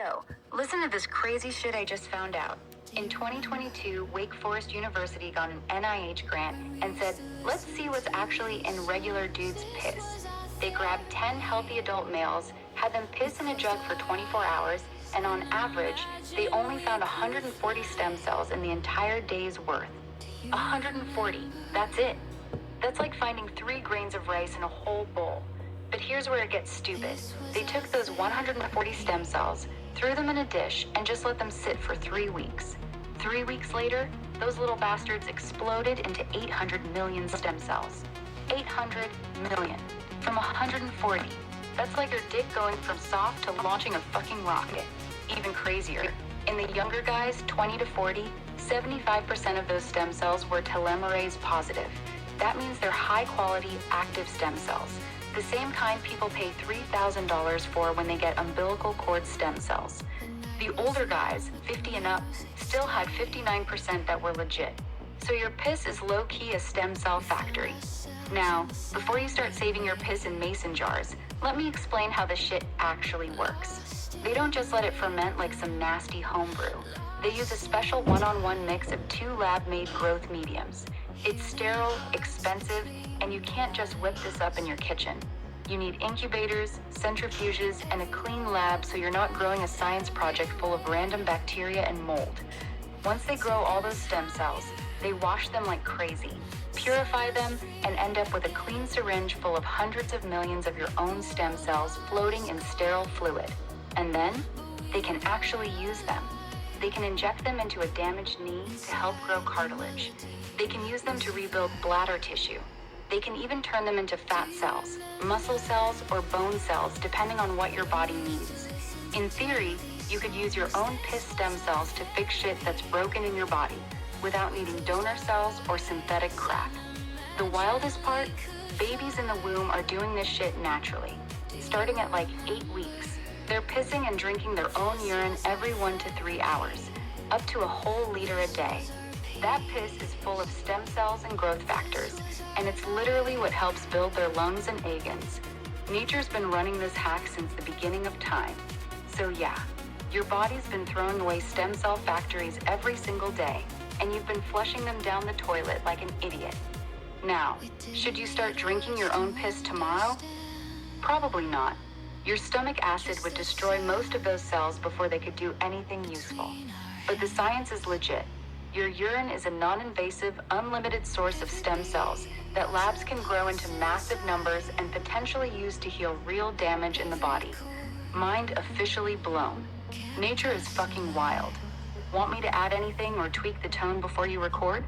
So, listen to this crazy shit I just found out. In 2022, Wake Forest University got an NIH grant and said, let's see what's actually in regular dudes' piss. They grabbed 10 healthy adult males, had them piss in a jug for 24 hours, and on average, they only found 140 stem cells in the entire day's worth. 140, that's it. That's like finding 3 grains of rice in a whole bowl. But here's where it gets stupid. They took those 140 stem cells, threw them in a dish, and just let them sit for 3 weeks. 3 weeks later, those little bastards exploded into 800 million stem cells. 800 million. From 140. That's like your dick going from soft to launching a fucking rocket. Even crazier. In the younger guys, 20 to 40, 75% of those stem cells were telomerase positive. That means they're high-quality, active stem cells. The same kind people pay $3,000 for when they get umbilical cord stem cells. The older guys, 50 and up, still had 59% that were legit. So your piss is low-key a stem cell factory. Now, before you start saving your piss in mason jars, let me explain how this shit actually works. They don't just let it ferment like some nasty homebrew. They use a special one-on-one mix of 2 lab-made growth mediums. It's sterile, expensive, and you can't just whip this up in your kitchen. You need incubators, centrifuges, and a clean lab so you're not growing a science project full of random bacteria and mold. Once they grow all those stem cells, they wash them like crazy, purify them, and end up with a clean syringe full of hundreds of millions of your own stem cells floating in sterile fluid. And then, they can actually use them. They can inject them into a damaged knee to help grow cartilage. They can use them to rebuild bladder tissue. They can even turn them into fat cells, muscle cells, or bone cells, depending on what your body needs. In theory, you could use your own piss stem cells to fix shit that's broken in your body, without needing donor cells or synthetic crap. The wildest part? Babies in the womb are doing this shit naturally. Starting at like 8 weeks, they're pissing and drinking their own urine every 1 to 3 hours, up to a whole liter a day. That piss is full of stem cells and growth factors, and it's literally what helps build their lungs and organs. Nature's been running this hack since the beginning of time. So yeah, your body's been throwing away stem cell factories every single day, and you've been flushing them down the toilet like an idiot. Now, should you start drinking your own piss tomorrow? Probably not. Your stomach acid would destroy most of those cells before they could do anything useful. But the science is legit. Your urine is a non-invasive, unlimited source of stem cells that labs can grow into massive numbers and potentially use to heal real damage in the body. Mind officially blown. Nature is fucking wild. Want me to add anything or tweak the tone before you record?